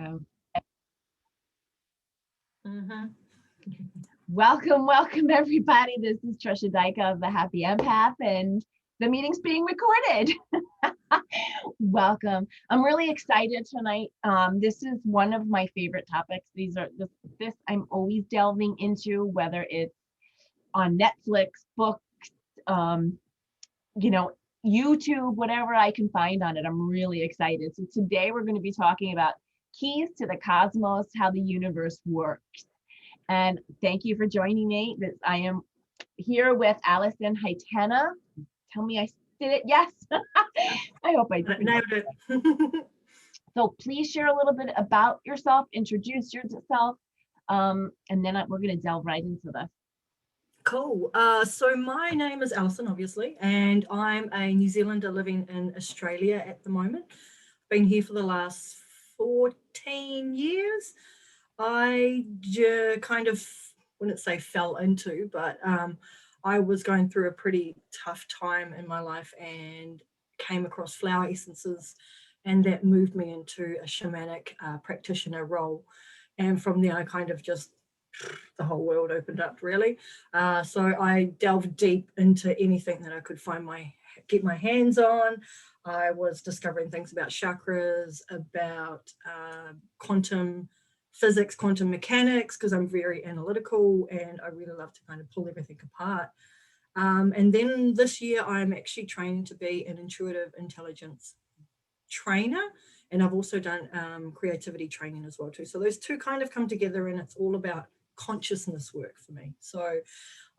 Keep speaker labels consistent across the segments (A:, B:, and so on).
A: Um,
B: Mm-hmm.
A: welcome, everybody. This is Trisha Dyka of the Happy Empath, and the meeting's being recorded. Welcome. I'm really excited tonight. This is one of my favorite topics. This I'm always delving into, whether it's on Netflix, books, um, you know, YouTube, whatever I can find on it. I'm really excited. So today we're going to be talking about keys to the cosmos, how the universe works. And thank you for joining me. I am here with Alison Haitana. Tell me I did it. Yes. I hope I did.
B: Nailed it.
A: So please share a little bit about yourself, introduce yourself, and then we're going to delve right into this.
B: Cool. So my name is Alison, obviously, and I'm a New Zealander living in Australia at the moment. Been here for the last 14 years. I kind of, wouldn't say fell into, but I was going through a pretty tough time in my life and came across flower essences, and that moved me into a shamanic practitioner role. And from there, I kind of just, the whole world opened up, really. So I delved deep into anything that I could get my hands on. I was discovering things about chakras, about quantum physics, quantum mechanics, because I'm very analytical and I really love to kind of pull everything apart. And then this year, I'm actually training to be an intuitive intelligence trainer, and I've also done creativity training as well too. So those two kind of come together, and it's all about consciousness work for me. So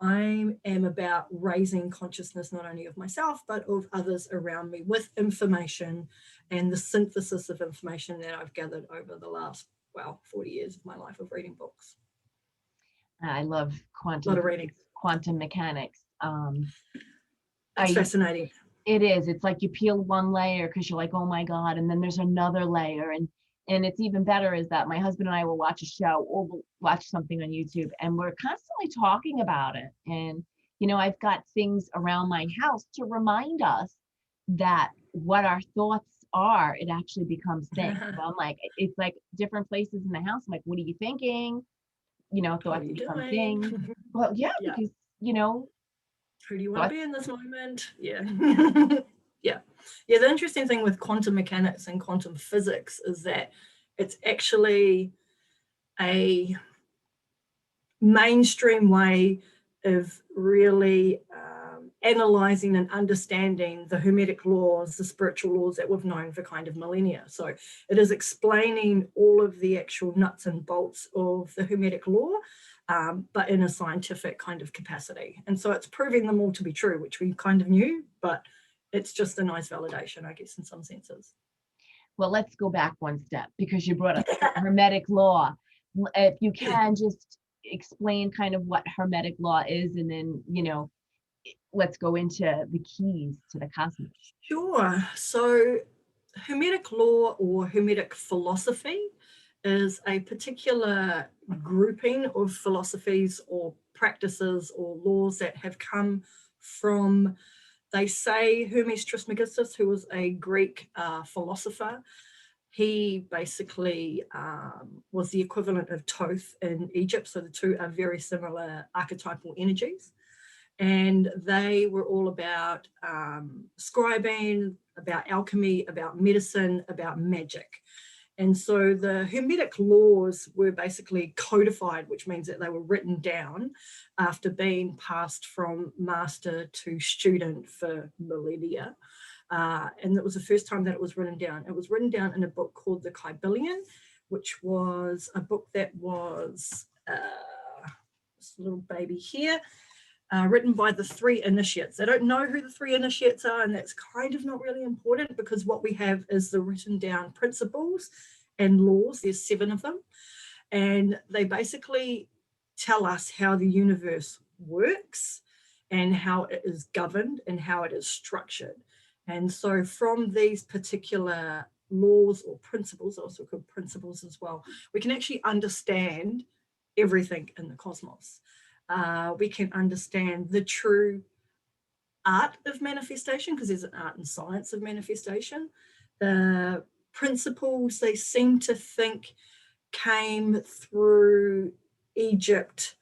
B: I am about raising consciousness not only of myself but of others around me with information and the synthesis of information that I've gathered over the last 40 years of my life of reading books.
A: I love
B: A lot of reading.
A: quantum mechanics.
B: It's fascinating.
A: It is. It's like you peel one layer because you're like, oh my God, and then there's another layer. And it's even better is that my husband and I will watch a show or we'll watch something on YouTube, and we're constantly talking about it. And, I've got things around my house to remind us that what our thoughts are, it actually becomes things. So I'm like, it's like different places in the house. I'm like, what are you thinking? Thoughts become things. Well, yeah,
B: Yeah.
A: because,
B: who do you want to be in this moment? Yeah. Yeah. The interesting thing with quantum mechanics and quantum physics is that it's actually a mainstream way of really analyzing and understanding the Hermetic laws, the spiritual laws that we've known for kind of millennia. So it is explaining all of the actual nuts and bolts of the Hermetic law, but in a scientific kind of capacity. And so it's proving them all to be true, which we kind of knew, but it's just a nice validation, I guess, in some senses.
A: Well, let's go back one step because you brought up Hermetic law. If you can just explain kind of what Hermetic law is, and then, let's go into the keys to the cosmos.
B: Sure. So Hermetic law or Hermetic philosophy is a particular grouping of philosophies or practices or laws that have come from, they say, Hermes Trismegistus, who was a Greek philosopher. He basically was the equivalent of Thoth in Egypt. So the two are very similar archetypal energies. And they were all about scribing, about alchemy, about medicine, about magic. And so the Hermetic laws were basically codified, which means that they were written down after being passed from master to student for millennia. And that was the first time that it was written down. It was written down in a book called the Kybalion, which was a book that was this little baby here, written by the three initiates. I don't know who the three initiates are, and that's kind of not really important because what we have is the written down principles and laws. There's 7 of them, and they basically tell us how the universe works and how it is governed and how it is structured. And so from these particular laws or principles, also called principles as well, we can actually understand everything in the cosmos. We can understand the true art of manifestation, because there's an art and science of manifestation, the principles they seem to think came through Egypt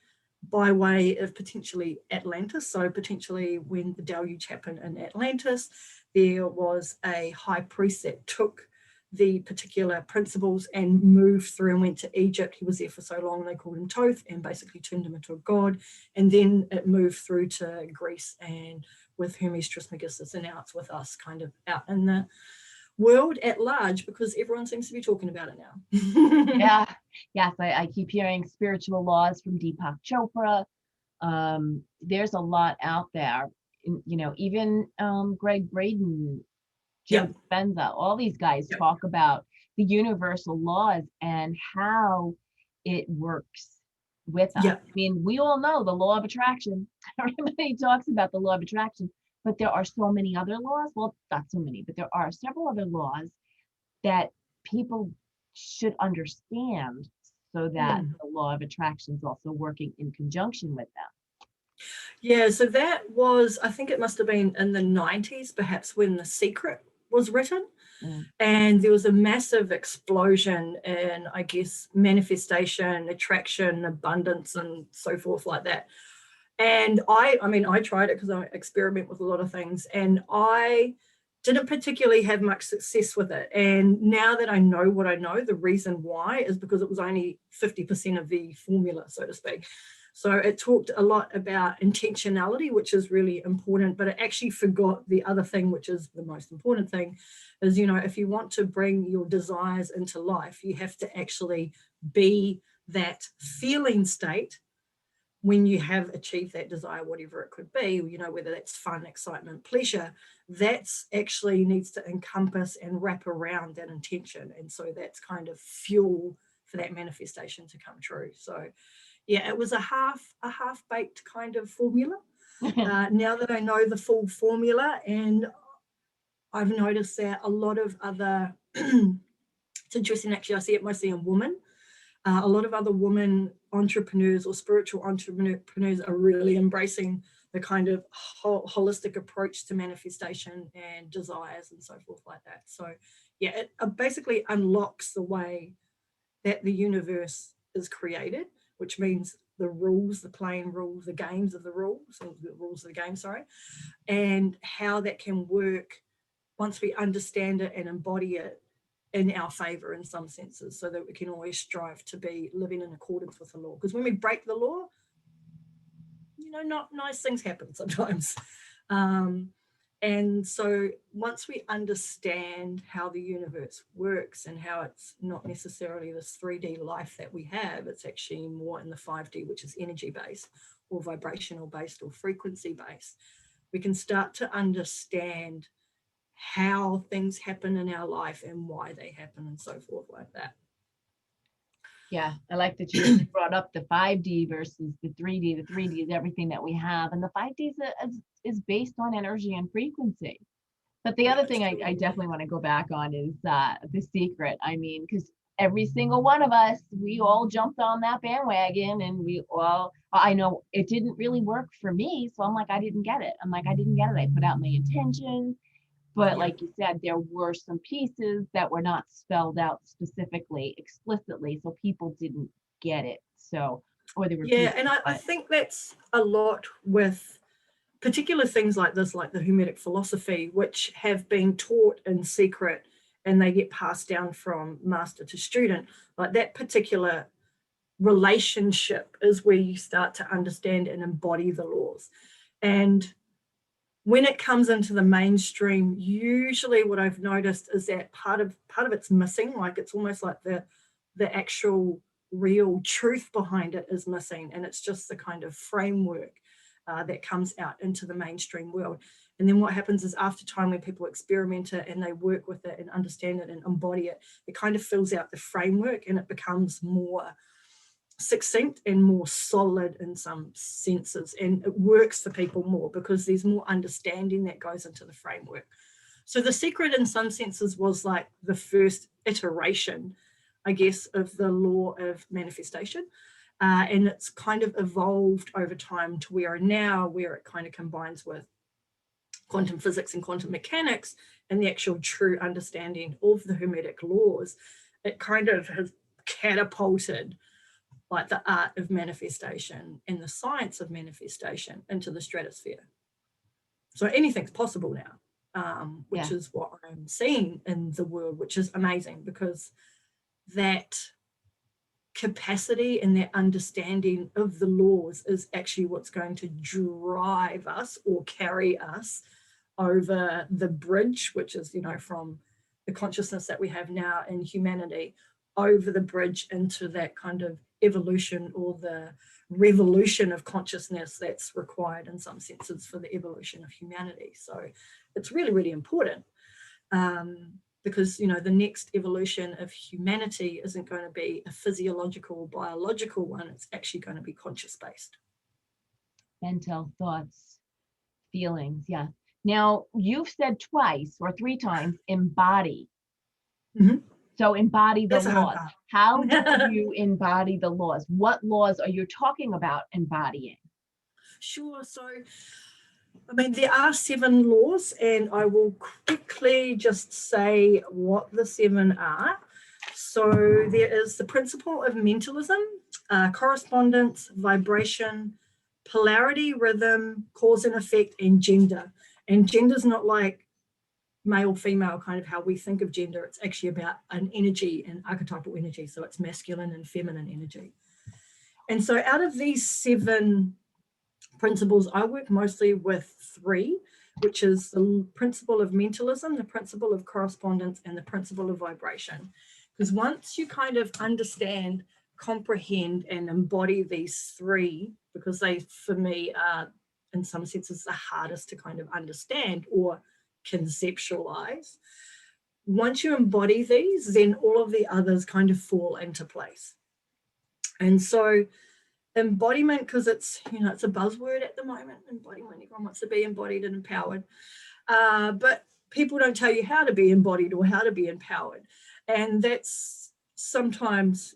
B: by way of potentially Atlantis. So potentially when the deluge happened in Atlantis, there was a high priest that took the particular principles and moved through and went to Egypt. He was there for so long, they called him Thoth, and basically turned him into a god. And then it moved through to Greece, and with Hermes Trismegistus, and now it's with us kind of out in the world at large, because everyone seems to be talking about it now.
A: Yeah. Yes, I keep hearing spiritual laws from Deepak Chopra. There's a lot out there. You know, even Greg Braden, Joe
B: Yep.
A: Dispenza, all these guys
B: Yep.
A: talk about the universal laws and how it works with us.
B: Yep.
A: I mean, we all know the law of attraction. Everybody talks about the law of attraction, but there are so many other laws. Well, not so many, but there are several other laws that people should understand so that the law of attraction is also working in conjunction with them.
B: Yeah, so that was, I think it must have been in the 90s, perhaps, when The Secret was written.
A: Mm.
B: And there was a massive explosion in, I guess, manifestation, attraction, abundance, and so forth like that. And I mean, I tried it because I experiment with a lot of things, and I didn't particularly have much success with it. And now that I know what I know, the reason why is because it was only 50% of the formula, so to speak. So it talked a lot about intentionality, which is really important, but it actually forgot the other thing, which is the most important thing, is, you know, if you want to bring your desires into life, you have to actually be that feeling state when you have achieved that desire, whatever it could be, you know, whether that's fun, excitement, pleasure, that's actually needs to encompass and wrap around that intention. And so that's kind of fuel for that manifestation to come true. So yeah, it was a half-baked kind of formula. Now that I know the full formula, and I've noticed that a lot of other, it's interesting actually, I see it mostly in women. A lot of other women entrepreneurs or spiritual entrepreneurs are really embracing the kind of holistic approach to manifestation and desires and so forth like that. So yeah, it basically unlocks the way that the universe is created, which means the rules, the playing rules, the games of the rules, or the rules of the game, sorry, and how that can work once we understand it and embody it in our favor in some senses, so that we can always strive to be living in accordance with the law. Because when we break the law, you know, not nice things happen sometimes. And so once we understand how the universe works and how it's not necessarily this 3D life that we have, it's actually more in the 5D, which is energy based or vibrational based or frequency based, we can start to understand how things happen in our life and why they happen and so forth like that.
A: Yeah, I like that you brought up the 5D versus the 3D. The 3D is everything that we have, and the 5D is based on energy and frequency. But the other thing I definitely want to go back on is The Secret. I mean, because every single one of us, we all jumped on that bandwagon, and we all, I know it didn't really work for me. So I'm like, I didn't get it. I put out my intentions. But like you said, there were some pieces that were not spelled out specifically, explicitly, so people didn't get it. So, or they were pieces,
B: and I think that's a lot with particular things like this, like the Hermetic philosophy, which have been taught in secret and they get passed down from master to student. Like that particular relationship is where you start to understand and embody the laws. And when it comes into the mainstream, usually what I've noticed is that part of it's missing. Like it's almost like the actual real truth behind it is missing, and it's just the kind of framework that comes out into the mainstream world. And then what happens is, after time, when people experiment it and they work with it and understand it and embody it, it kind of fills out the framework and it becomes more succinct and more solid in some senses, and it works for people more because there's more understanding that goes into the framework. So The Secret in some senses was like the first iteration, I guess, of the law of manifestation, and it's kind of evolved over time to where now, where it kind of combines with quantum physics and quantum mechanics and the actual true understanding of the Hermetic laws, it kind of has catapulted like the art of manifestation and the science of manifestation into the stratosphere. So anything's possible now, which is what I'm seeing in the world, which is amazing, because that capacity and that understanding of the laws is actually what's going to drive us or carry us over the bridge, which is, from the consciousness that we have now in humanity, over the bridge into that kind of evolution or the revolution of consciousness that's required in some senses for the evolution of humanity. So it's really, really important. Because the next evolution of humanity isn't going to be a physiological or biological one. It's actually going to be conscious based.
A: Mental thoughts, feelings. Yeah. Now you've said twice or three times embody.
B: Mm-hmm.
A: So embody the
B: That's
A: laws. How do you embody the laws? What laws are you talking about embodying?
B: Sure. So there are 7 laws, and I will quickly just say what the 7 are. So there is the principle of mentalism, correspondence, vibration, polarity, rhythm, cause and effect, and gender. And gender is not like male, female, kind of how we think of gender. It's actually about an energy, an archetypal energy. So it's masculine and feminine energy. And so out of these 7 principles, I work mostly with 3, which is the principle of mentalism, the principle of correspondence, and the principle of vibration. Because once you kind of understand, comprehend, and embody these 3, because they, for me, are in some senses the hardest to kind of understand or conceptualize. Once you embody these, then all of the others kind of fall into place. And so embodiment, because it's it's a buzzword at the moment, embodiment, everyone wants to be embodied and empowered, but people don't tell you how to be embodied or how to be empowered, and that's sometimes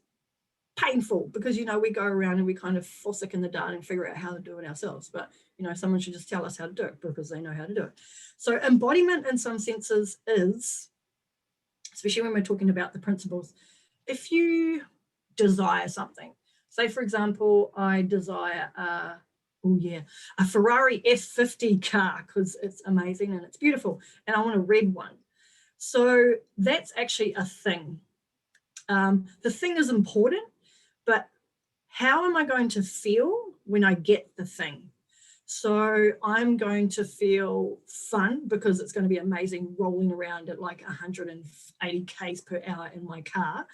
B: painful, because we go around and we kind of fossick in the dark and figure out how to do it ourselves, but someone should just tell us how to do it because they know how to do it. So embodiment in some senses is, especially when we're talking about the principles, if you desire something. Say, for example, I desire a Ferrari F50 car because it's amazing and it's beautiful, and I want a red one. So that's actually a thing. The thing is important, but how am I going to feel when I get the thing? So I'm going to feel fun because it's going to be amazing rolling around at like 180 k's per hour in my car.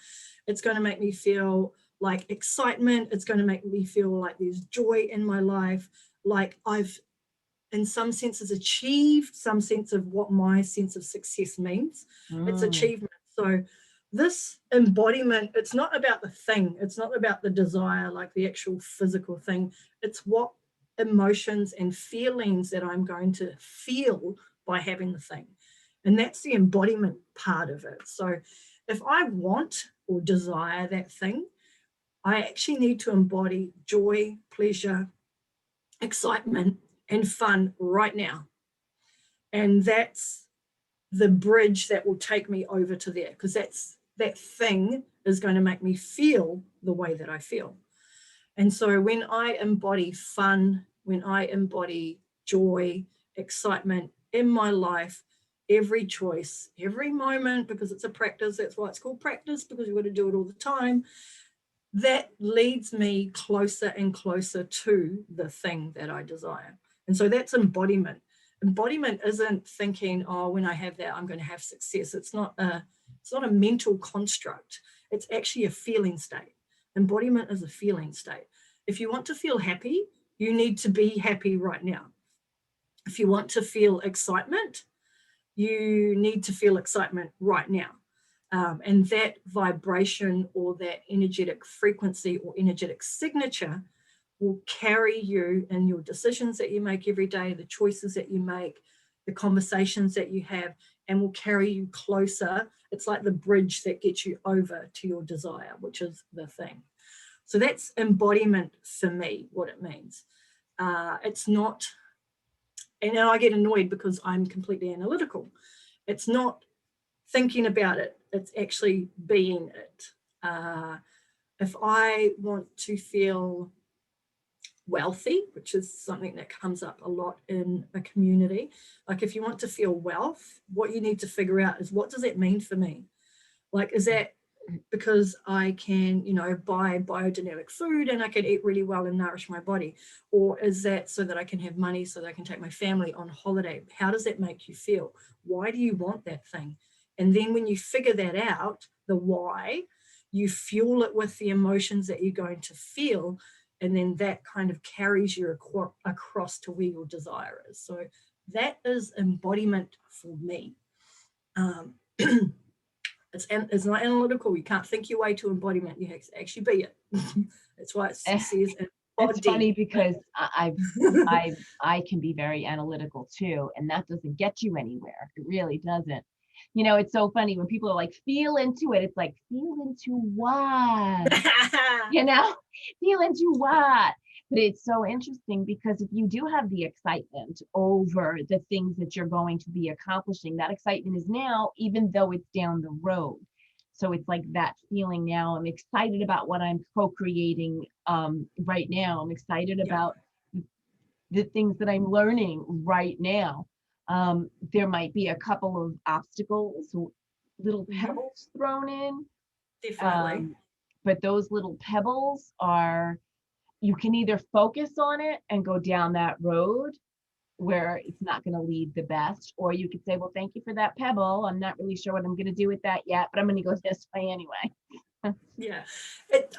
B: It's going to make me feel like excitement. It's going to make me feel like there's joy in my life, like I've in some senses achieved some sense of what my sense of success means. It's achievement. So this embodiment, it's not about the thing, it's not about the desire, like the actual physical thing. It's what emotions and feelings that I'm going to feel by having the thing. And that's the embodiment part of it. So if I want or desire that thing, I actually need to embody joy, pleasure, excitement, and fun right now. And that's the bridge that will take me over to there, because that thing is going to make me feel the way that I feel. And so when I embody fun, when I embody joy, excitement in my life, every choice, every moment, because it's a practice, that's why it's called practice, because you've got to do it all the time, that leads me closer and closer to the thing that I desire. And so that's embodiment. Embodiment isn't thinking, oh, when I have that, I'm going to have success. It's not a mental construct. It's actually a feeling state. Embodiment is a feeling state. If you want to feel happy, you need to be happy right now. If you want to feel excitement, you need to feel excitement right now. And that vibration or that energetic frequency or energetic signature will carry you in your decisions that you make every day, the choices that you make, the conversations that you have, and will carry you closer. It's like the bridge that gets you over to your desire, which is the thing. So that's embodiment for me, what it means. It's not, and now I get annoyed because I'm completely analytical. It's not thinking about it, it's actually being it. If I want to feel wealthy, which is something that comes up a lot in a community, like if you want to feel wealth, what you need to figure out is, what does that mean for me? Like, is that because I can, buy biodynamic food and I can eat really well and nourish my body? Or is that so that I can have money so that I can take my family on holiday? How does that make you feel? Why do you want that thing? And then when you figure that out, the why, you fuel it with the emotions that you're going to feel. And then that kind of carries you across to where your desire is. So that is embodiment for me. It's not analytical. You can't think your way to embodiment. You have to actually be it. That's why it says
A: It's funny
B: embody.
A: because I can be very analytical too, and that doesn't get you anywhere. It really doesn't. It's so funny when people are like, feel into it. It's like, feel into what? Feel into what? But it's so interesting because if you do have the excitement over the things that you're going to be accomplishing, that excitement is now, even though it's down the road. So it's like that feeling now. I'm excited about what I'm co-creating right now. I'm excited about the things that I'm learning right now. There might be a couple of obstacles, little pebbles thrown in.
B: Definitely.
A: But those little pebbles are, you can either focus on it and go down that road where it's not going to lead the best, or you could say, well, thank you for that pebble. I'm not really sure what I'm going to do with that yet, but I'm going to go this way anyway.
B: Yeah. It's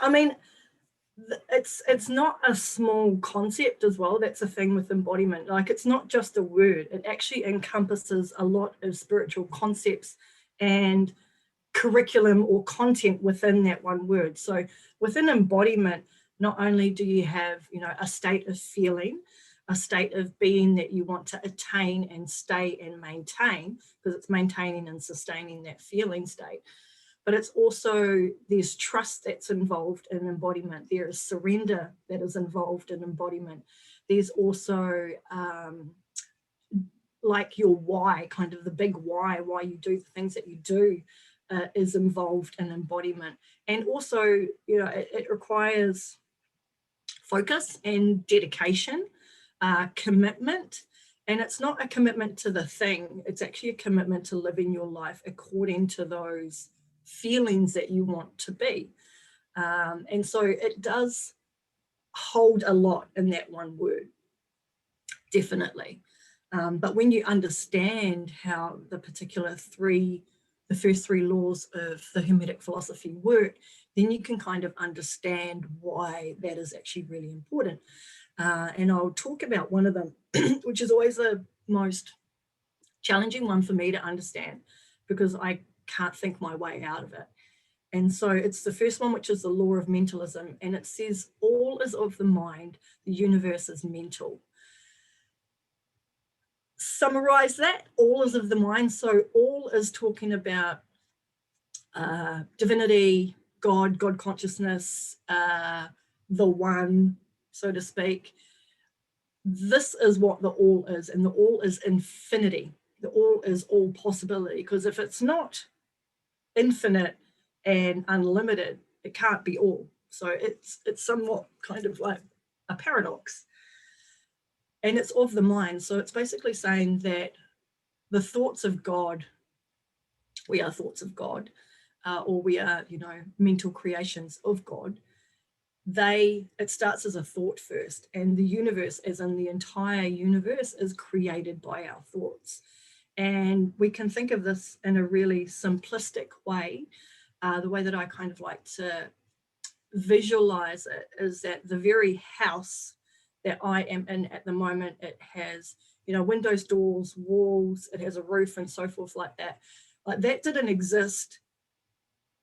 B: not a small concept as well. That's the thing with embodiment. Like, it's not just a word. It actually encompasses a lot of spiritual concepts and curriculum or content within that one word. So within embodiment, not only do you have, a state of feeling, a state of being that you want to attain and stay and maintain, because it's maintaining and sustaining that feeling state, but it's also, there's trust that's involved in embodiment. There is surrender that is involved in embodiment. There's also like your why, kind of the big why you do the things that you do, is involved in embodiment. And also, it requires focus and dedication, commitment. And it's not a commitment to the thing, it's actually a commitment to living your life according to those feelings that you want to be. And so it does hold a lot in that one word, definitely. But when you understand how the first three laws of the Hermetic philosophy work, then you can kind of understand why that is actually really important. And I'll talk about one of them, which is always the most challenging one for me to understand, because I can't think my way out of it. And so it's the first one, which is the law of mentalism. And it says, all is of the mind, the universe is mental. Summarize that, all is of the mind. So all is talking about divinity, God consciousness, the one, so to speak. This is what the all is, and the all is infinity. The all is all possibility, because if it's not infinite and unlimited, it can't be all. So it's somewhat kind of like a paradox. And it's of the mind. So it's basically saying that the thoughts of God, we are thoughts of God, or we are, mental creations of God. It starts as a thought first, and the universe, as in the entire universe, is created by our thoughts. And we can think of this in a really simplistic way. The way that I kind of like to visualize it is that the very house that I am in at the moment, it has, windows, doors, walls, it has a roof and so forth like that. Like, that didn't exist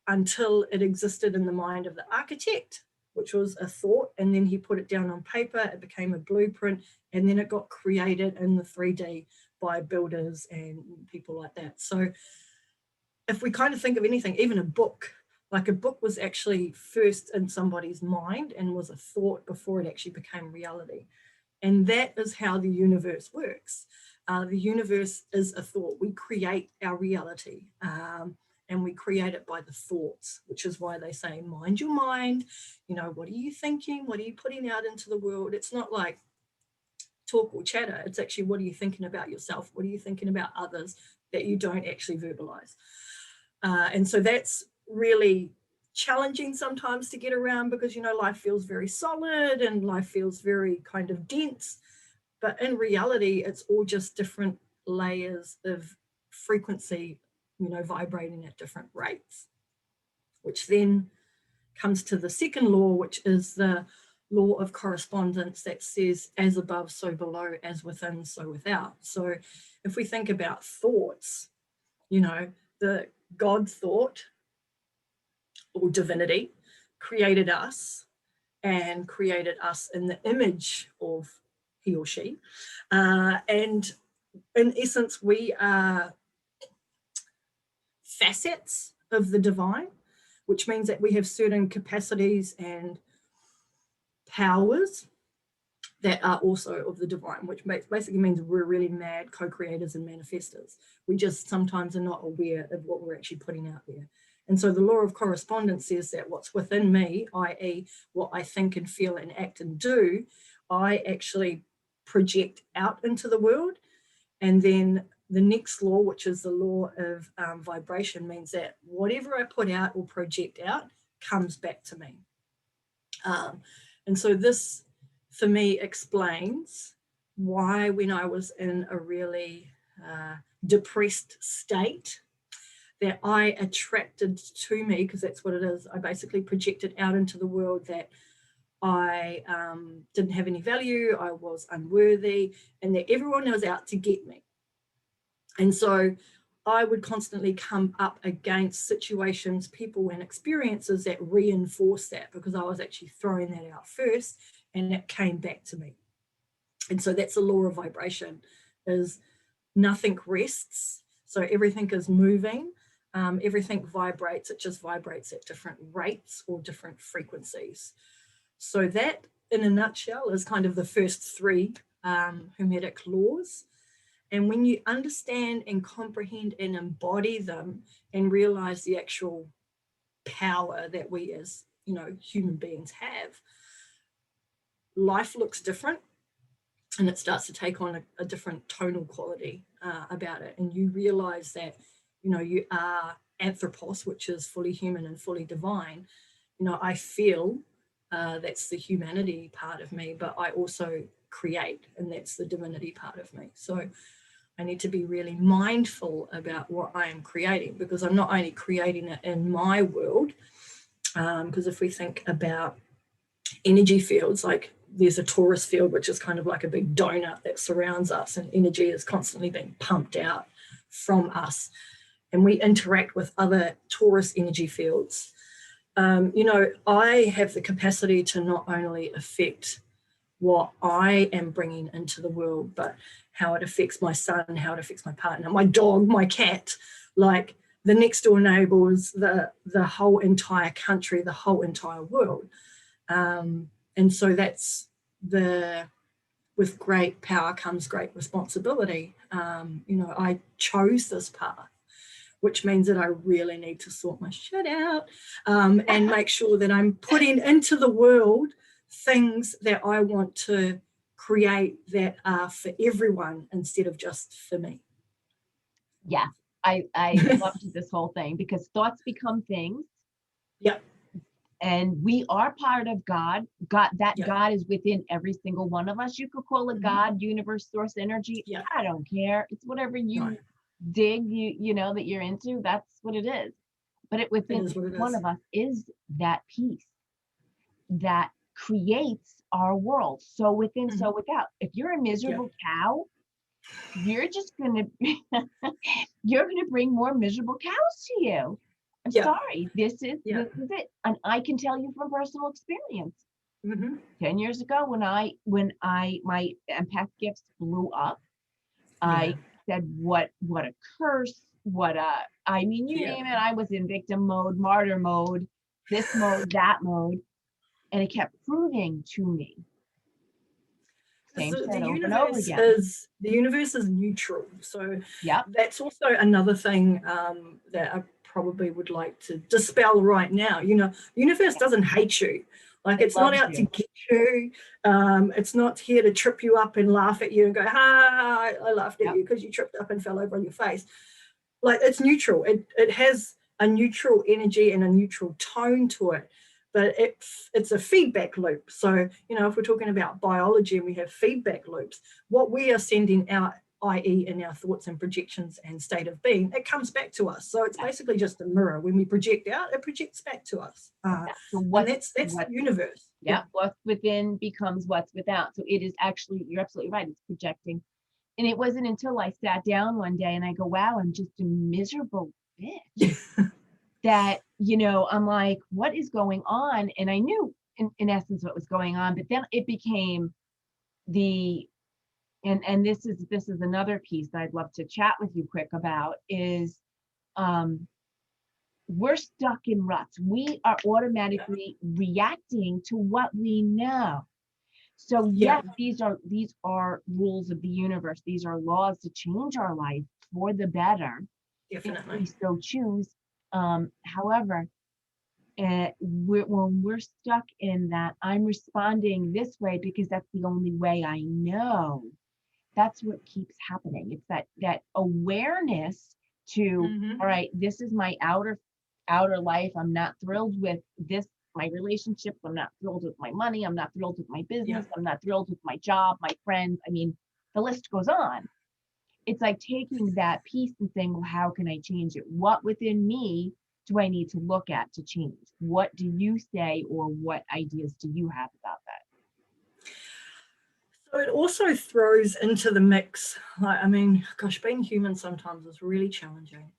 B: until it existed in the mind of the architect, which was a thought, and then he put it down on paper, it became a blueprint, and then it got created in the 3D by builders and people like that. So if we kind of think of anything, even a book, like a book was actually first in somebody's mind and was a thought before it actually became reality. And that is how the universe works. The universe is a thought. We create our reality, and we create it by the thoughts, which is why they say, mind your mind. You know, what are you thinking? What are you putting out into the world? It's not like talk or chatter. It's actually, what are you thinking about yourself? What are you thinking about others that you don't actually verbalize? And so that's really challenging sometimes to get around, because, you know, life feels very solid and life feels very kind of dense. But in reality, it's all just different layers of frequency, you know, vibrating at different rates, which then comes to the second law, which is the law of correspondence that says, as above, so below, as within, so without. So if we think about thoughts, you know, the God thought or divinity created us, and created us in the image of he or she. And in essence, we are facets of the divine, which means that we have certain capacities and powers that are also of the divine, which basically means we're really mad co-creators and manifestors. We just sometimes are not aware of what we're actually putting out there. And so the law of correspondence says that what's within me, i.e. what I think and feel and act and do, I actually project out into the world. And then the next law, which is the law of vibration, means that whatever I put out or project out comes back to me. And so this, for me, explains why when I was in a really depressed state, that I attracted to me, because that's what it is, I basically projected out into the world that I didn't have any value, I was unworthy, and that everyone was out to get me. And so I would constantly come up against situations, people, and experiences that reinforce that, because I was actually throwing that out first and it came back to me. And so that's the law of vibration, is nothing rests. So everything is moving, everything vibrates, it just vibrates at different rates or different frequencies. So that, in a nutshell, is kind of the first three Hermetic laws. And when you understand and comprehend and embody them and realize the actual power that we as, you know, human beings have, life looks different, and it starts to take on a different tonal quality about it. And you realize that, you know, you are anthropos, which is fully human and fully divine. You know, I feel, that's the humanity part of me, but I also create, and that's the divinity part of me. So I need to be really mindful about what I am creating, because I'm not only creating it in my world, because if we think about energy fields, like there's a torus field, which is kind of like a big donut that surrounds us, and energy is constantly being pumped out from us. And we interact with other torus energy fields. You know, I have the capacity to not only affect what I am bringing into the world, but how it affects my son, how it affects my partner, my dog, my cat, like the next door neighbors, the whole entire country, the whole entire world. And so that's with great power comes great responsibility. You know, I chose this path, which means that I really need to sort my shit out and make sure that I'm putting into the world things that I want to create that are for everyone instead of just for me.
A: Yeah, I loved this whole thing, because thoughts become things.
B: Yep.
A: And we are part of God. God
B: Yep.
A: is within every single one of us. You could call it God, universe, source, energy.
B: Yep.
A: I don't care. It's whatever you dig, you know, that you're into. That's what it is. But within one of us is that piece that creates our world. So within, so without. If you're a miserable cow, you're just gonna you're gonna bring more miserable cows to you. I'm sorry. This is it, and I can tell you from personal experience. 10 years ago, when my empath gifts blew up, I said, what a curse, I mean, you name it. I was in victim mode, martyr mode, this mode, that mode, and it kept proving to me. Same
B: The
A: shit over and over
B: universe
A: again.
B: is neutral. So
A: Yep.
B: that's also another thing that I probably would like to dispel right now. Universe doesn't hate you. Like,
A: It
B: it's not
A: loves
B: out to
A: you.
B: get you. It's not here to trip you up and laugh at you and go, ha, I laughed at
A: Yep.
B: you because you tripped up and fell over on your face. Like, it's neutral. It has a neutral energy and a neutral tone to it, but it's a feedback loop. So, if we're talking about biology and we have feedback loops, what we are sending out, i.e. in our thoughts and projections and state of being, it comes back to us. So it's basically just a mirror. When we project out, it projects back to us.
A: Yeah. So
B: And that's the universe.
A: Yeah. What's within becomes what's without. So it is actually, you're absolutely right. It's projecting. And it wasn't until I sat down one day and I go, wow, I'm just a miserable bitch. That, I'm like, what is going on? And I knew in essence what was going on, but then it became and this is another piece that I'd love to chat with you quick about is we're stuck in ruts. We are automatically reacting to what we know. So yes, these are rules of the universe. These are laws to change our life for the better.
B: Definitely.
A: If we so choose. However, when we're stuck in that, I'm responding this way because that's the only way I know. That's what keeps happening. It's that awareness to, all right, this is my outer life. I'm not thrilled with this, my relationships. I'm not thrilled with my money. I'm not thrilled with my business. I'm not thrilled with my job, my friends. I mean, the list goes on. It's like taking that piece and saying, well, how can I change it? What within me do I need to look at to change? What do you say, or what ideas do you have about that?
B: So it also throws into the mix, like, I mean, gosh, being human sometimes is really challenging.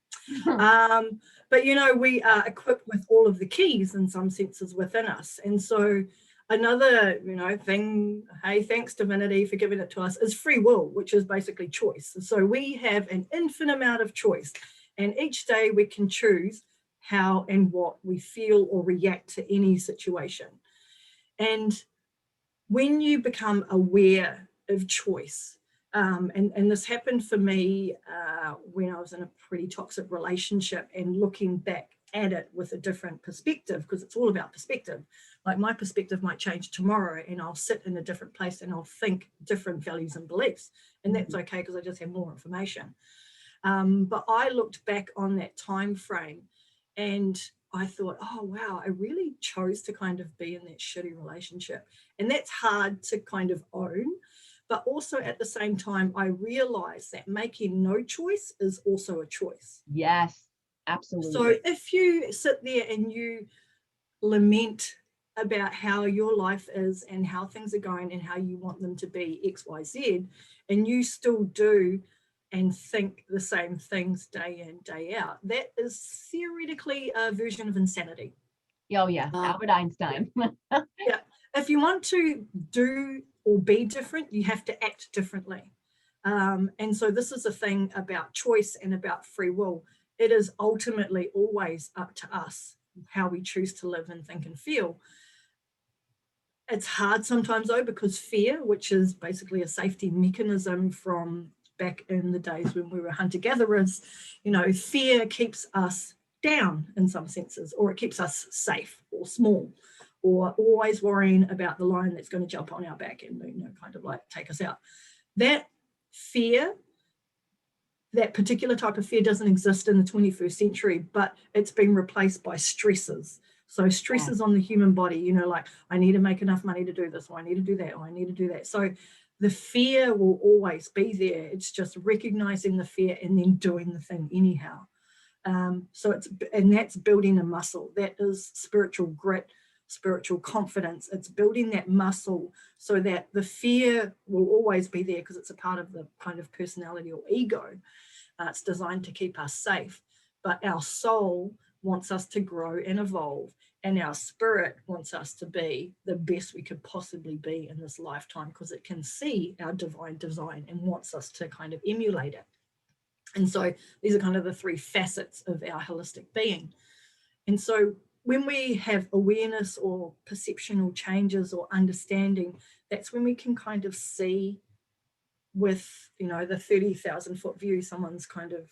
B: But we are equipped with all of the keys in some senses within us. And so another, thing, hey, thanks divinity for giving it to us, is free will, which is basically choice. So we have an infinite amount of choice. And each day we can choose how and what we feel or react to any situation. And when you become aware of choice, and this happened for me when I was in a pretty toxic relationship, and looking back at it with a different perspective, because it's all about perspective. Like, my perspective might change tomorrow and I'll sit in a different place and I'll think different values and beliefs. And that's okay, because I just have more information. But I looked back on that time frame and I thought, oh, wow, I really chose to kind of be in that shitty relationship. And that's hard to kind of own. But also at the same time, I realized that making no choice is also a choice.
A: Yes, absolutely.
B: So if you sit there and you lament about how your life is and how things are going and how you want them to be X, Y, Z, and you still do and think the same things day in, day out, that is theoretically a version of insanity.
A: Oh yeah, Albert Einstein.
B: Yeah. If you want to do or be different, you have to act differently. And so this is a thing about choice and about free will. It is ultimately always up to us how we choose to live and think and feel. It's hard sometimes, though, because fear, which is basically a safety mechanism from back in the days when we were hunter-gatherers, fear keeps us down in some senses, or it keeps us safe or small, or always worrying about the lion that's going to jump on our back and kind of like take us out. That fear, that particular type of fear, doesn't exist in the 21st century, but it's been replaced by stresses. So stresses on the human body, like, I need to make enough money to do this, or I need to do that, or I need to do that. So the fear will always be there. It's just recognizing the fear and then doing the thing anyhow. And that's building a muscle. That is spiritual grit, spiritual confidence. It's building that muscle so that the fear will always be there, because it's a part of the kind of personality or ego. It's designed to keep us safe, but our soul wants us to grow and evolve, and our spirit wants us to be the best we could possibly be in this lifetime, because it can see our divine design and wants us to kind of emulate it. And so these are kind of the three facets of our holistic being. And so when we have awareness or perceptual changes or understanding, that's when we can kind of see with, you know, the 30,000 foot view someone's kind of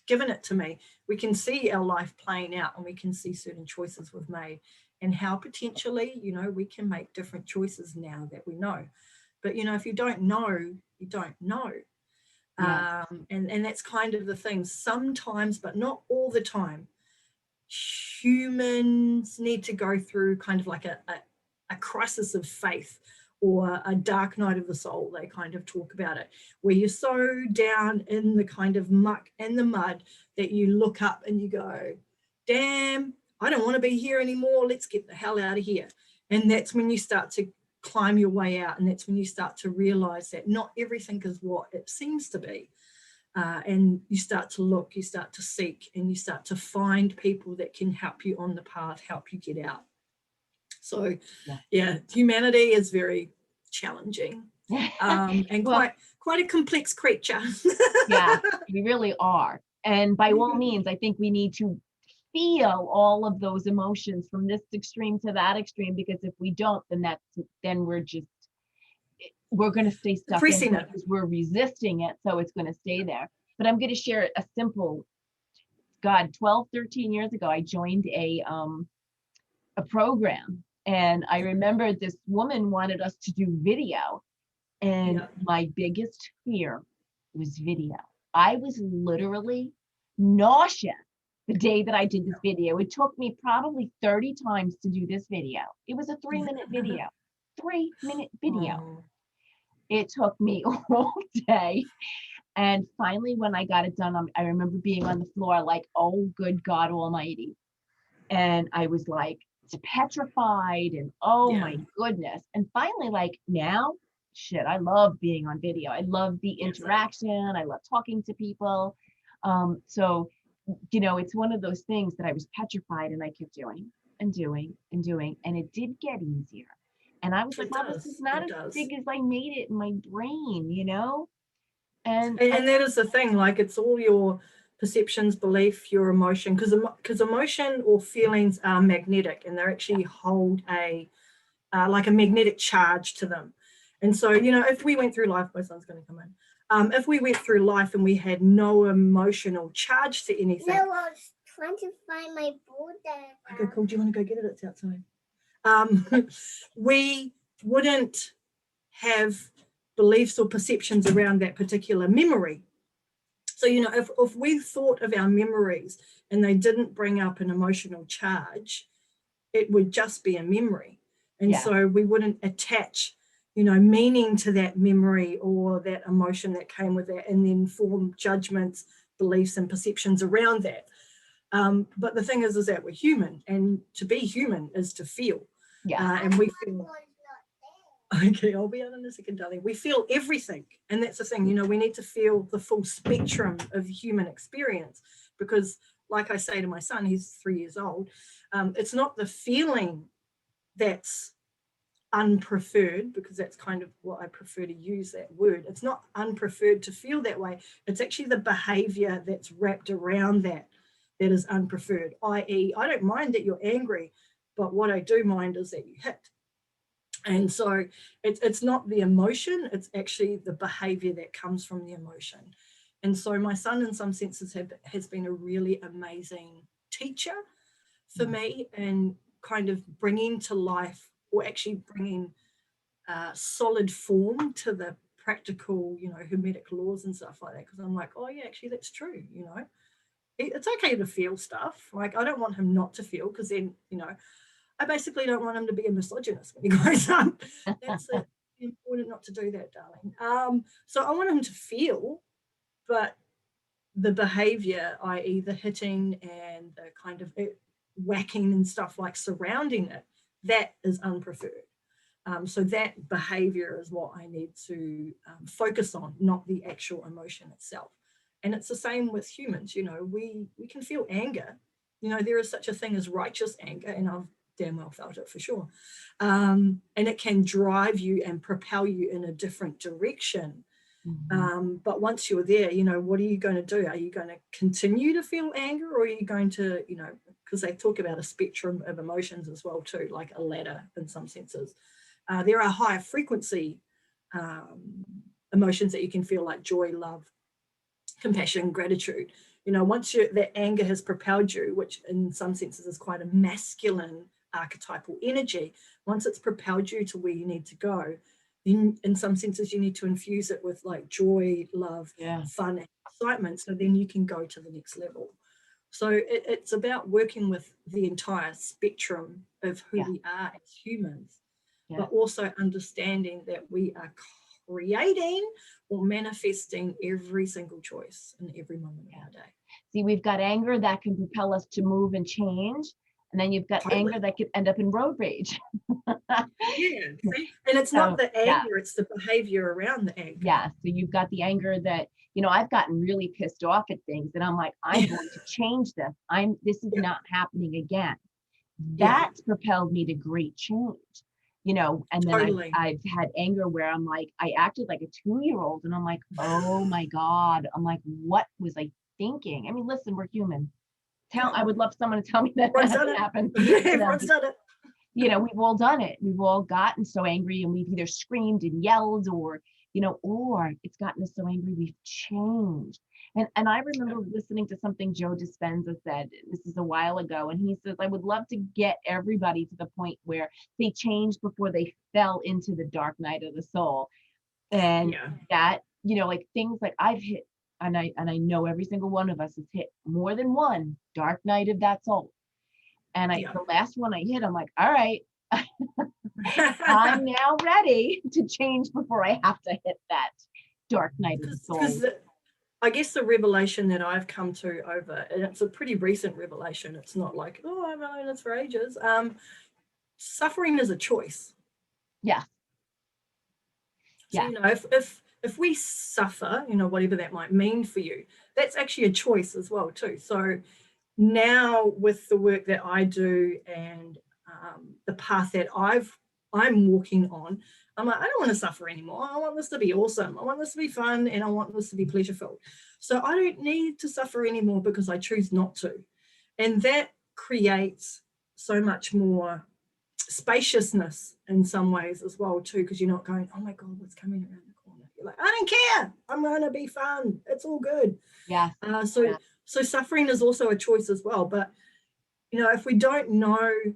B: given it to me. We can see our life playing out, and we can see certain choices we've made and how potentially, you know, we can make different choices now that we know. But, you know, if you don't know, you don't know.
A: Yeah.
B: And that's kind of the thing. Sometimes, but not all the time, humans need to go through kind of like a crisis of faith, or a dark night of the soul. They kind of talk about it, where you're so down in the kind of muck and the mud that you look up and you go, damn, I don't want to be here anymore. Let's get the hell out of here. And that's when you start to climb your way out. And that's when you start to realize that not everything is what it seems to be. And you start to look, you start to seek, and you start to find people that can help you on the path, help you get out. So, yeah, humanity is very challenging, and
A: Well,
B: quite a complex creature.
A: yeah, we really are. And by all means, I think we need to feel all of those emotions from this extreme to that extreme, because if we don't, then we're going to stay stuck in it because we're resisting it. So it's going to stay there. But I'm going to share a simple, 12, 13 years ago, I joined a program, and I remember this woman wanted us to do video, and my biggest fear was video. I was literally nauseous the day that I did this video. It took me probably 30 times to do this video. It was a 3-minute video. 3-minute video.
B: Oh.
A: It took me all day. And finally, when I got it done, I remember being on the floor like, oh, good God Almighty. And I was like petrified, and oh my goodness. And finally, like, now, shit, I love being on video. I love the interaction. I love talking to people. So, you know, it's one of those things that I was petrified, and I kept doing and doing and doing. And it did get easier. And I was like, well, this is not as big as I made it in my brain, you know? And
B: that is the thing, like, it's all your perceptions, belief, your emotion, because emotion or feelings are magnetic, and they actually hold a like a magnetic charge to them. And so, you know, if we went through life, my son's going to come in. If we went through life and we had no emotional charge to anything.
C: No, I was trying to find my board there.
B: Okay, cool. Do you want to go get it? It's outside. We wouldn't have beliefs or perceptions around that particular memory. So, you know, if we thought of our memories and they didn't bring up an emotional charge, it would just be a memory. And so we wouldn't attach, you know, meaning to that memory or that emotion that came with that, and then form judgments, beliefs, and perceptions around that. But the thing is that we're human, and to be human is to feel. And we feel. Okay, I'll be out in a second, darling. We feel everything. And that's the thing, you know, we need to feel the full spectrum of human experience, because, like I say to my son, he's 3 years old, it's not the feeling that's unpreferred, because that's kind of what I prefer to use, that word. It's not unpreferred to feel that way. It's actually the behavior that's wrapped around that is unpreferred, i.e., I don't mind that you're angry, but what I do mind is that you hit. And so it's not the emotion, it's actually the behavior that comes from the emotion. And so my son, in some senses, has been a really amazing teacher for me, and kind of bringing to life, or actually bringing solid form to the practical, you know, hermetic laws and stuff like that. Because I'm like, oh yeah, actually that's true, you know. It's okay to feel stuff. Like, I don't want him not to feel, because then, you know, I basically don't want him to be a misogynist when he grows up. That's it. Important not to do that, darling. So I want him to feel, but the behavior, i.e. the hitting and the kind of whacking and stuff like surrounding it, that is unpreferred. So that behavior is what I need to focus on, not the actual emotion itself. And it's the same with humans. You know, we can feel anger. You know, there is such a thing as righteous anger, and I've damn well felt it for sure. And it can drive you and propel you in a different direction. But once you're there, you know, what are you going to do? Are you going to continue to feel anger, or are you going to, you know, because they talk about a spectrum of emotions as well too, like a ladder in some senses. There are higher frequency emotions that you can feel, like joy, love, compassion, gratitude. You know, once that anger has propelled you, which in some senses is quite a masculine archetypal energy, once it's propelled you to where you need to go, then in some senses you need to infuse it with like joy, love, fun, and excitement, so then you can go to the next level. So it's about working with the entire spectrum of who we are as humans, but also understanding that we are creating or manifesting every single choice in every moment of our day.
A: See, we've got anger that can propel us to move and change. And then you've got anger that could end up in road rage.
B: See? And it's not the anger, it's the behavior around the anger.
A: Yeah. So you've got the anger that, you know, I've gotten really pissed off at things and I'm like, I'm going to change this. This is not happening again. That's propelled me to great change, you know, and then I've had anger where I'm like, I acted like a 2-year-old and I'm like, oh my God. I'm like, what was I thinking? I mean, listen, we're human. I would love someone to tell me that hasn't happened.
B: Everyone's done it.
A: You know, we've all done it. We've all gotten so angry and we've either screamed and yelled or, you know, or it's gotten us so angry we've changed. And I remember listening to something Joe Dispenza said, this is a while ago, and he says, I would love to get everybody to the point where they changed before they fell into the dark night of the soul. And that, you know, like things like I've hit, and I know every single one of us has hit more than one dark night of that soul. And the last one I hit, I'm like, all right, I'm now ready to change before I have to hit that dark night of the soul.
B: I guess the revelation that I've come to over, and it's a pretty recent revelation, it's not like, oh, I've known this for ages. Suffering is a choice.
A: Yeah.
B: So, you know, if we suffer, you know, whatever that might mean for you, that's actually a choice as well too. So now with the work that I do and the path that I'm walking on, I'm like, I don't want to suffer anymore. I want this to be awesome. I want this to be fun and I want this to be pleasure filled. So I don't need to suffer anymore because I choose not to. And that creates so much more spaciousness in some ways as well too, because you're not going, oh my God, what's coming around the corner? You're like, I don't care. I'm going to be fun. It's all good. So suffering is also a choice as well. But, you know, if we don't know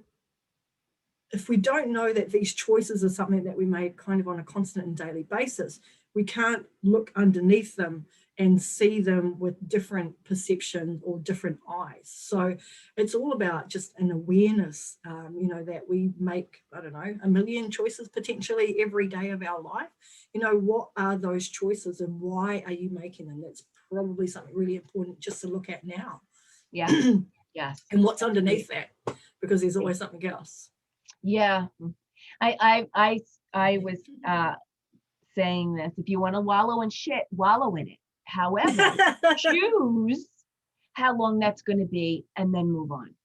B: that these choices are something that we make kind of on a constant and daily basis, we can't look underneath them and see them with different perception or different eyes. So it's all about just an awareness, you know, that we make, I don't know, 1 million choices potentially every day of our life. You know, what are those choices and why are you making them? That's probably something really important just to look at now.
A: Yeah. Yes.
B: And what's underneath that, because there's always something else.
A: Yeah. I was saying this, if you want to wallow in shit, wallow in it. However, choose how long that's going to be and then move on.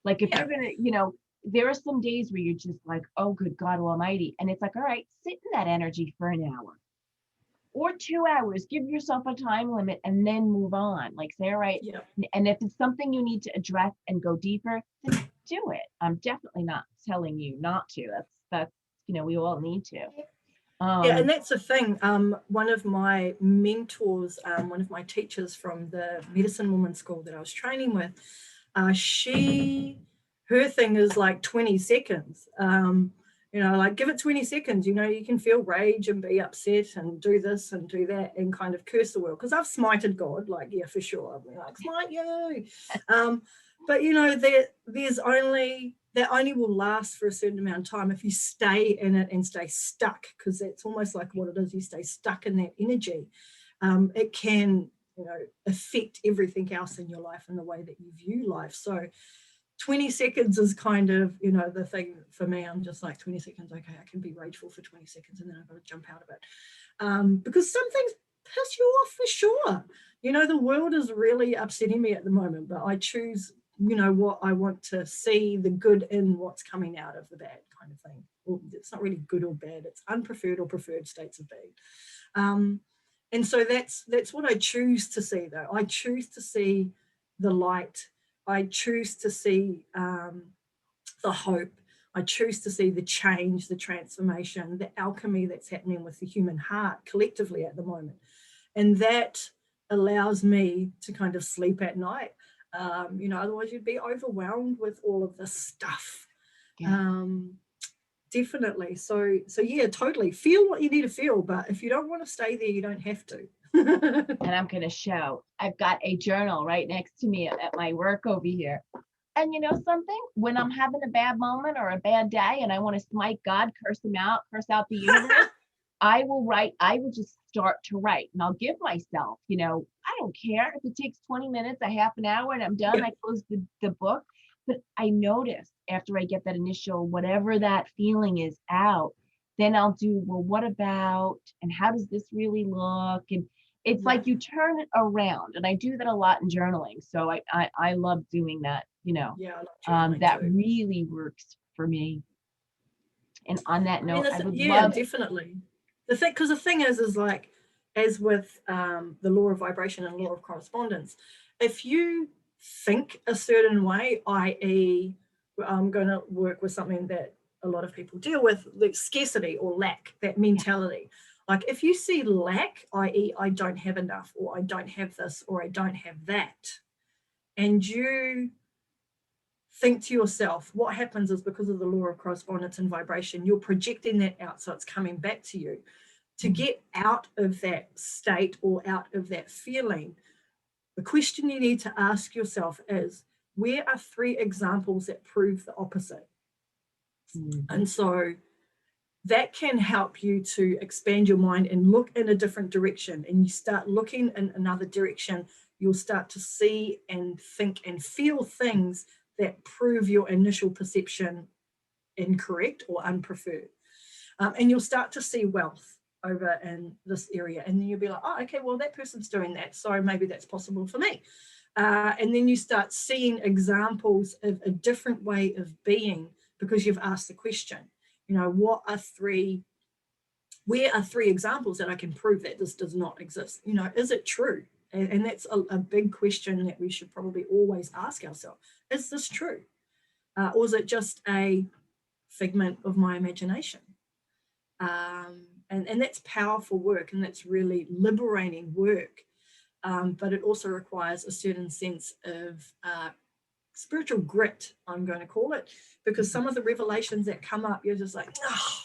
A: Like if you're going to, you know, there are some days where you're just like, oh, good God Almighty. And it's like, all right, sit in that energy for an hour or 2 hours, give yourself a time limit and then move on. Like say, all right. And if it's something you need to address and go deeper, then do it. I'm definitely not telling you not to. That's, you know, we all need to.
B: And that's the thing. One of my mentors, one of my teachers from the medicine woman school that I was training with, her thing is like 20 seconds. You know, like give it 20 seconds. You know, you can feel rage and be upset and do this and do that and kind of curse the world. Because I've smited God, like, yeah, for sure. I'll be like, smite you. But, you know, that only will last for a certain amount of time if you stay in it and stay stuck, because that's almost like what it is. You stay stuck in that energy. It can, you know, affect everything else in your life and the way that you view life. So 20 seconds is kind of, you know, the thing for me. I'm just like 20 seconds. Okay, I can be rageful for 20 seconds and then I've got to jump out of it. Because some things piss you off for sure. You know, the world is really upsetting me at the moment, but I choose, you know, what I want to see, the good in what's coming out of the bad kind of thing. Well, it's not really good or bad. It's unpreferred or preferred states of being. And so that's what I choose to see, though. I choose to see the light. I choose to see the hope. I choose to see the change, the transformation, the alchemy that's happening with the human heart collectively at the moment. And that allows me to kind of sleep at night. Otherwise you'd be overwhelmed with all of this stuff.
A: Yeah.
B: Definitely. So yeah, totally. Feel what you need to feel, but if you don't want to stay there, you don't have to.
A: And I'm going to show. I've got a journal right next to me at my work over here. And you know something? When I'm having a bad moment or a bad day and I want to smite God, curse him out, curse out the universe, I will write. I will just start to write. And I'll give myself, I don't care if it takes 20 minutes, a half an hour, and I'm done.
B: Yeah.
A: I close the book. But I notice after I get that initial, whatever that feeling is out, then I'll do, well, what about, and how does this really look? And it's like you turn it around. And I do that a lot in journaling. So I love doing that,
B: Yeah, I love journaling
A: that
B: too.
A: really works for me. And on that note, I would
B: yeah,
A: love
B: definitely. Because the thing is like, as with the law of vibration and law of correspondence, if you think a certain way, i.e., I'm going to work with something that a lot of people deal with, like scarcity or lack, that mentality. Like if you see lack, i.e., I don't have enough, or I don't have this, or I don't have that, and you think to yourself, what happens is, because of the law of correspondence and vibration, you're projecting that out, so it's coming back to you. To get out of that state or out of that feeling, the question you need to ask yourself is, where are 3 examples that prove the opposite? And so that can help you to expand your mind and look in a different direction. And you start looking in another direction, you'll start to see and think and feel things that prove your initial perception incorrect or unpreferred. And you'll start to see wealth over in this area. And then you'll be like, oh, okay, well, that person's doing that, so maybe that's possible for me. And then you start seeing examples of a different way of being, because you've asked the question, where are 3 examples that I can prove that this does not exist? Is it true? And that's a big question that we should probably always ask ourselves. Is this true? Or is it just a figment of my imagination? And that's powerful work, and that's really liberating work. But it also requires a certain sense of spiritual grit, I'm going to call it, because some of the revelations that come up, you're just like, oh,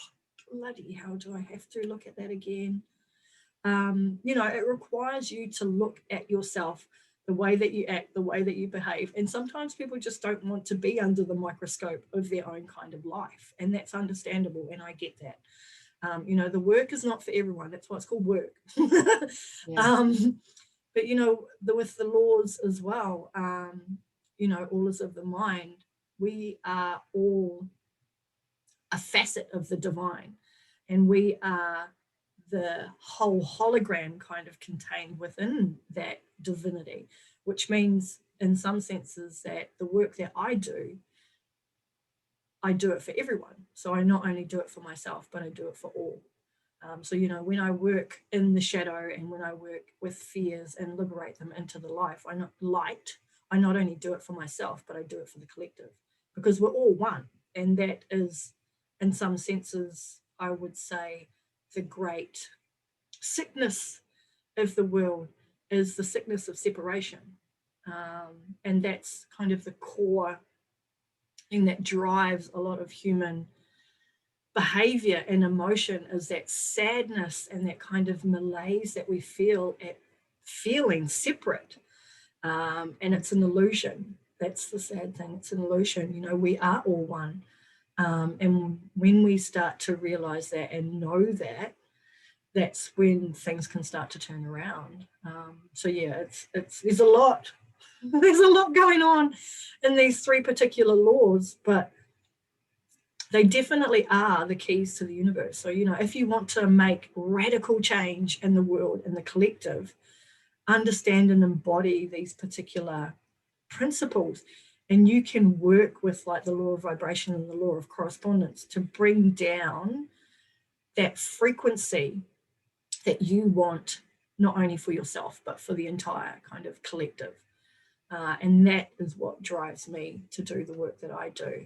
B: bloody hell, do I have to look at that again? It requires you to look at yourself, the way that you act, the way that you behave. And sometimes people just don't want to be under the microscope of their own kind of life. And that's understandable. And I get that. The work is not for everyone. That's why it's called work. But, with the laws as well, all is of the mind, we are all a facet of the divine. And we are the whole hologram kind of contained within that divinity, which means in some senses that the work that I do it for everyone. So I not only do it for myself, but I do it for all. So, when I work in the shadow and when I work with fears and liberate them into the light, I not only do it for myself, but I do it for the collective, because we're all one. And that is, in some senses, I would say, the great sickness of the world is the sickness of separation. And that's kind of the core thing that drives a lot of human behavior and emotion, is that sadness and that kind of malaise that we feel at feeling separate. And it's an illusion. That's the sad thing. It's an illusion. We are all one. And when we start to realize that and know that, that's when things can start to turn around. So yeah, there's a lot. There's a lot going on in these 3 particular laws, but they definitely are the keys to the universe. So, if you want to make radical change in the world, in the collective, understand and embody these particular principles, and you can work with like the law of vibration and the law of correspondence to bring down that frequency that you want, not only for yourself, but for the entire kind of collective. And that is what drives me to do the work that I do.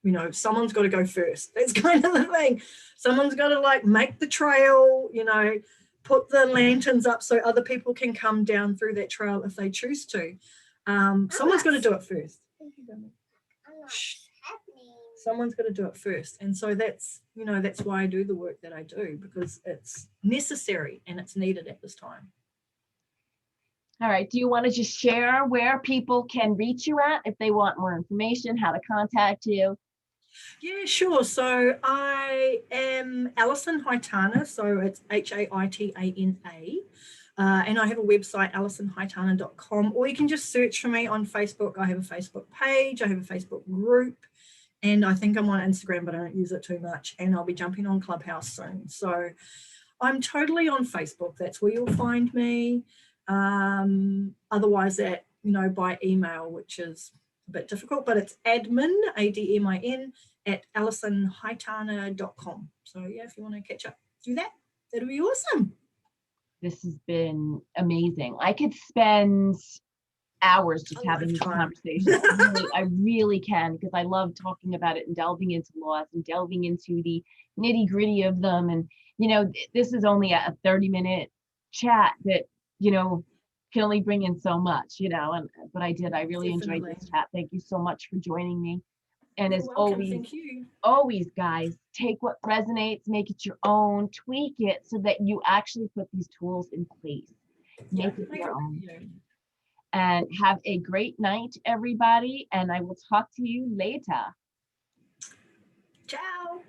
B: You know, someone's got to go first. That's kind of the thing. Someone's got to like make the trail, you know, put the lanterns up so other people can come down through that trail if they choose to. Someone's got to do it first. Someone's got to do it first. And so that's, you know, that's why I do the work that I do, because it's necessary and it's needed at this time.
A: All right. Do you want to just share where people can reach you at if they want more information, how to contact you?
B: Yeah, sure. So I am Alison Haitana. So it's Haitana. And I have a website, alisonhaitana.com, or you can just search for me on Facebook. I have a Facebook page, I have a Facebook group, and I think I'm on Instagram, but I don't use it too much. And I'll be jumping on Clubhouse soon. So I'm totally on Facebook. That's where you'll find me. Otherwise, you know, by email, which is a bit difficult, but it's admin, ADMIN, at alisonhaitana.com. So yeah, if you want to catch up, do that. That'll be awesome.
A: This has been amazing. I could spend hours just having this conversation. I really can, because I love talking about it and delving into laws and delving into the nitty gritty of them. And, you know, this is only a 30-minute chat that, you know, can only bring in so much, you know, but I really enjoyed this chat. Thank you so much for joining me. And as always, guys, take what resonates, make it your own, tweak it so that you actually put these tools in place. Make it your own. And have a great night, everybody. And I will talk to you later.
B: Ciao.